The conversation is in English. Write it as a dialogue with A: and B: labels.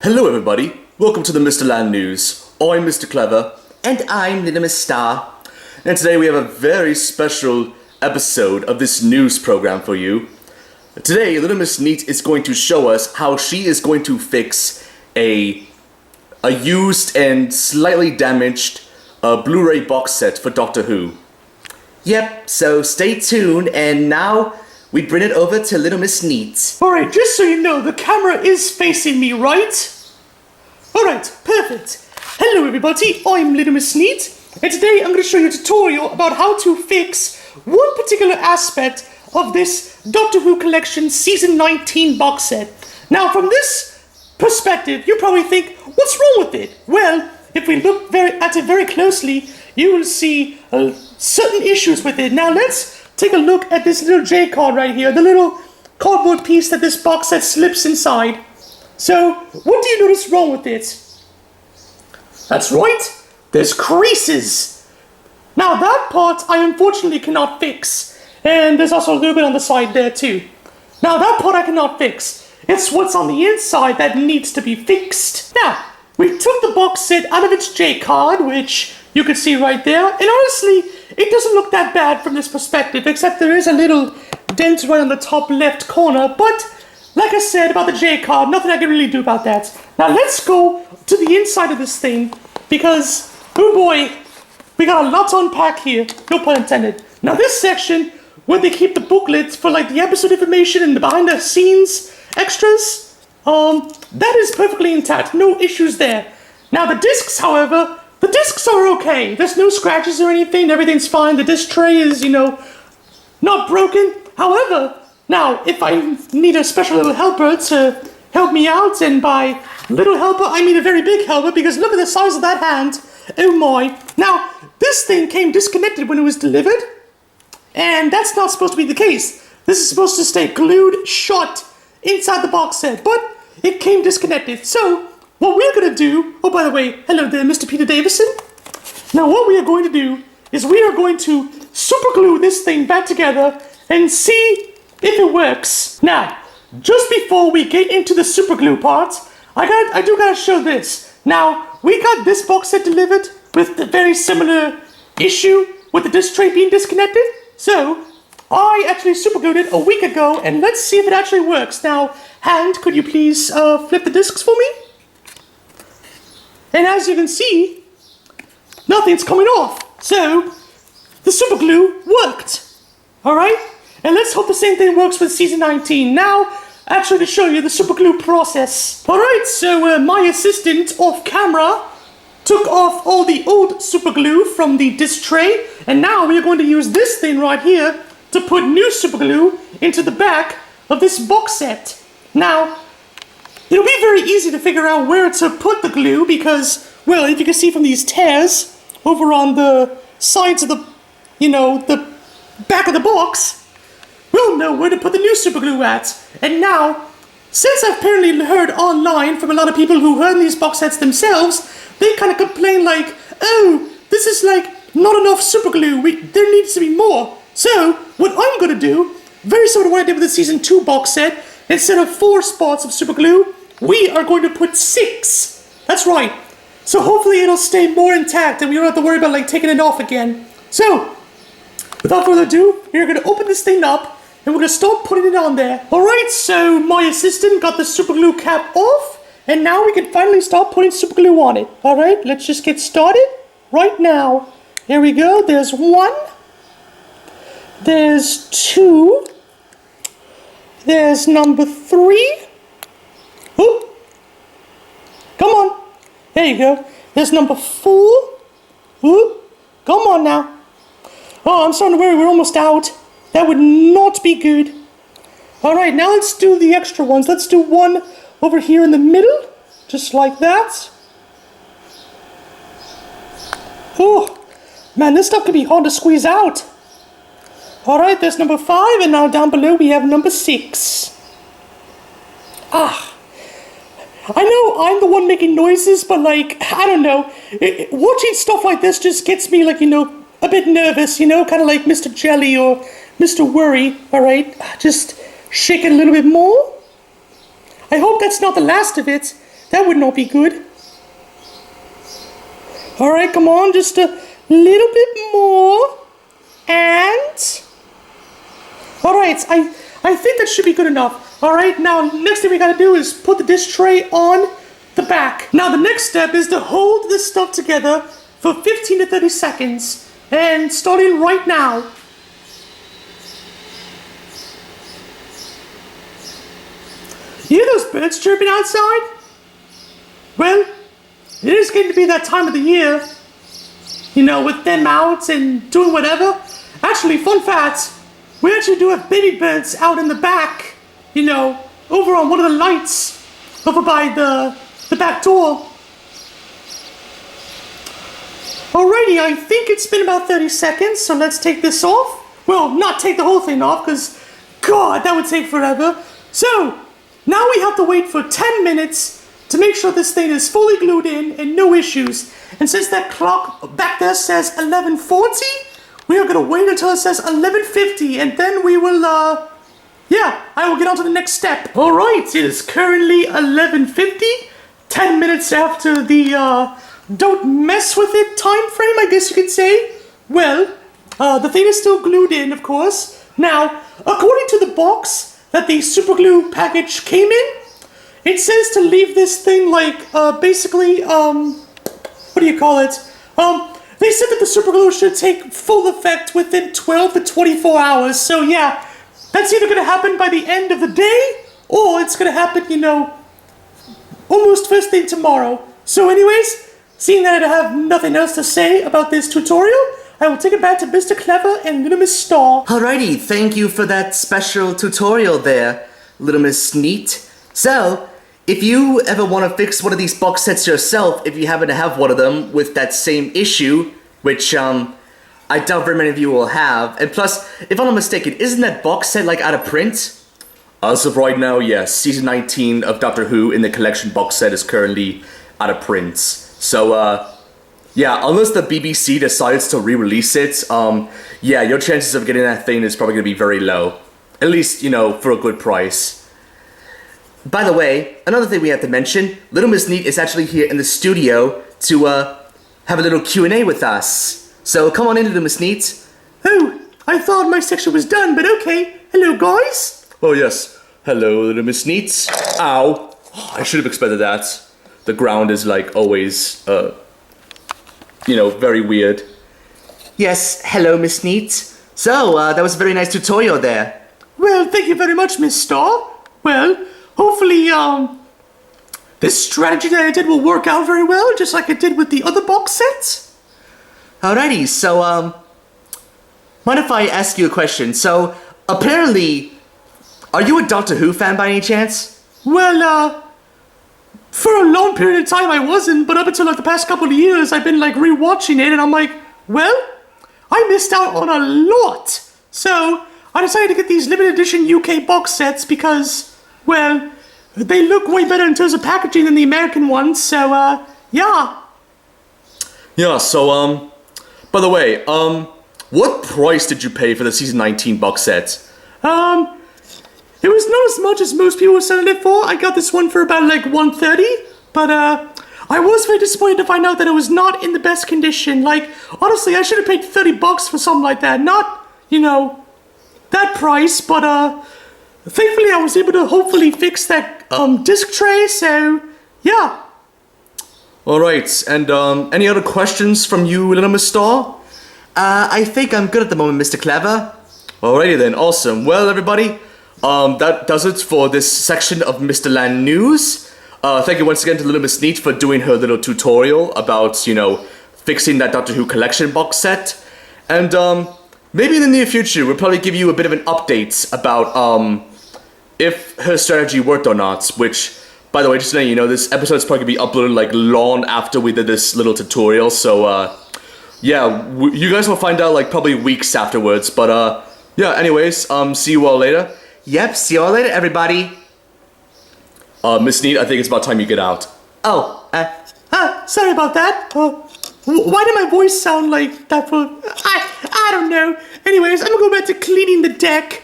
A: Hello everybody, welcome to the Misterland News. I'm Mr. Clever.
B: And I'm Little Miss Star.
A: And today we have a very special episode of this news program for you. Today, Little Miss Neat is going to show us how she is going to fix a used and slightly damaged Blu-ray box set for Doctor Who.
B: Yep, so stay tuned, and now we bring it over to Little Miss Neat.
C: Alright, just so you know, the camera is facing me, right? Alright, perfect. Hello everybody, I'm Little Miss Neat, and today I'm going to show you a tutorial about how to fix one particular aspect of this Doctor Who Collection Season 19 box set. Now, from this perspective, you probably think, what's wrong with it? Well, if we look at it very closely, you will see certain issues with it. Now, let's take a look at this little J card right here, the little cardboard piece that this box set slips inside. So, what do you notice wrong with it? That's right, there's creases. Now, that part I unfortunately cannot fix. And there's also a little bit on the side there too. Now, that part I cannot fix. It's what's on the inside that needs to be fixed. Now, we took the box set out of its J card, which you can see right there. And honestly, it doesn't look that bad from this perspective, except there is a little dent right on the top left corner. But, like I said about the J card, nothing I can really do about that. Now, let's go to the inside of this thing, because, oh boy, we got a lot to unpack here. No pun intended. Now, this section, where they keep the booklets for, like, the episode information and the behind-the-scenes extras, that is perfectly intact. No issues there. Now, the discs, however, the discs are okay. There's no scratches or anything. Everything's fine. The disc tray is, not broken. However, now, if I need a special little helper to help me out, and by little helper, I mean a very big helper, because look at the size of that hand. Oh my. Now, this thing came disconnected when it was delivered, and that's not supposed to be the case. This is supposed to stay glued shut inside the box set, but it came disconnected. So, what we're going to do, oh, by the way, hello there, Mr. Peter Davison. Now, what we are going to do is we are going to super glue this thing back together and see if it works. Now, just before we get into the super glue part, I do gotta show this. Now, we got this box set delivered with the very similar issue with the disc tray being disconnected. So, I actually super glued it a week ago, and let's see if it actually works. Now, hand, could you please flip the discs for me? And as you can see, nothing's coming off. So, the super glue worked. Alright? And let's hope the same thing works with Season 19. Now, actually to show you the super glue process. Alright, so my assistant off camera took off all the old super glue from the disc tray, and now we are going to use this thing right here to put new super glue into the back of this box set. Now, it'll be very easy to figure out where to put the glue because, well, if you can see from these tears over on the sides of the, the back of the box, we'll know where to put the new super glue at. And now, since I've apparently heard online from a lot of people who heard these box sets themselves, they kind of complain like, oh, this is like not enough super glue, there needs to be more. So, what I'm going to do, very similar to what I did with the Season 2 box set, instead of 4 spots of super glue, we are going to put 6. That's right. So hopefully it'll stay more intact and we don't have to worry about like taking it off again. So, without further ado, we're going to open this thing up and we're going to start putting it on there. Alright, so my assistant got the super glue cap off, and now we can finally start putting super glue on it. Alright, let's just get started right now. Here we go, there's 1. There's 2. There's number 3. Oop. Come on. There you go. There's number 4. Oop. Come on now. Oh, I'm starting to worry we're almost out. That would not be good. Alright, now let's do the extra ones. Let's do one over here in the middle. Just like that. Oh, man, this stuff could be hard to squeeze out. Alright, there's number 5, and now down below we have number 6. Ah. I know I'm the one making noises, but like, I don't know. Watching stuff like this just gets me like, a bit nervous, kind of like Mr. Jelly or Mr. Worry. Alright, just shake it a little bit more. I hope that's not the last of it, That would not be good. Alright, come on, just a little bit more. And... Alright, I think that should be good enough. Alright, now next thing we gotta do is put the dish tray on the back. Now the next step is to hold this stuff together for 15 to 30 seconds. And starting right now. You hear those birds chirping outside? Well, it is getting to be that time of the year. You know, with them out and doing whatever. Actually, fun fact, we actually do have baby birds out in the back. You know, over on one of the lights over by the back door. Alrighty, I think it's been about 30 seconds, so let's take this off. Well, not take the whole thing off, because, God, that would take forever. So, now we have to wait for 10 minutes to make sure this thing is fully glued in and no issues. And since that clock back there says 11:40, we are going to wait until it says 11:50, and then we will, I will get on to the next step. Alright, it is currently 11:50, 10 minutes after the, don't mess with it time frame, I guess you could say. Well, the thing is still glued in, of course. Now, according to the box that the super glue package came in, it says to leave this thing like, basically, what do you call it? They said that the super glue should take full effect within 12 to 24 hours. So yeah, that's either gonna happen by the end of the day, or it's gonna happen, you know, almost first thing tomorrow. So anyways, seeing that I have nothing else to say about this tutorial, I will take it back to Mr. Clever and Little Miss Star.
B: Alrighty, thank you for that special tutorial there, Little Miss Neat. So, if you ever want to fix one of these box sets yourself, if you happen to have one of them with that same issue, which I doubt very many of you will have, and plus, if I'm not mistaken, isn't that box set like out of print? As of right now, yes, season 19 of Doctor Who in the collection box set is currently out of print. So, yeah, unless the BBC decides to re-release it, yeah, your chances of getting that thing is probably going to be very low. At least, you know, for a good price. By the way, another thing we have to mention, Little Miss Neat is actually here in the studio to, have a little Q&A with us. So, come on in, Little Miss Neat.
C: Oh, I thought my section was done, but okay. Hello, guys.
A: Oh yes, hello Little Miss Neat. Ow, I should have expected that. The ground is like always, you know, very weird.
B: Yes, hello, Miss Neat. So, that was a very nice tutorial there.
C: Well, thank you very much, Miss Star. Well, hopefully, this strategy that I did will work out very well, just like it did with the other box sets.
B: Alrighty, so, mind if I ask you a question? So, apparently, are you a Doctor Who fan by any chance?
C: Well, for a long period of time I wasn't, but up until like the past couple of years I've been like rewatching it and I'm like, well, I missed out on a lot. So, I decided to get these limited edition UK box sets because, well, they look way better in terms of packaging than the American ones, so, yeah.
A: Yeah, so, by the way, what price did you pay for the season 19 box set?
C: It was not as much as most people were selling it for. I got this one for about like $130, but, I was very disappointed to find out that it was not in the best condition. Like, honestly, I should have paid $30 for something like that. Not, you know, that price, but, thankfully I was able to hopefully fix that, disc tray, so, yeah.
A: Alright, and, any other questions from you, Little Miss Star?
B: I think I'm good at the moment, Mr. Clever.
A: Alrighty then, awesome. Well, everybody, that does it for this section of Misterland news. Thank you once again to Little Miss Neat for doing her little tutorial about, you know, fixing that Doctor Who collection box set. And, maybe in the near future, we'll probably give you a bit of an update about, if her strategy worked or not, which, by the way, just to let you know, this episode's probably gonna be uploaded, like, long after we did this little tutorial, so, yeah, you guys will find out, like, probably weeks afterwards, but, yeah, anyways, see you all later.
B: Yep, see you all later, everybody.
A: Miss Neat, I think it's about time you get out.
B: Oh,
C: Sorry about that. Why did my voice sound like that for... I don't know. Anyways, I'm gonna go back to cleaning the deck.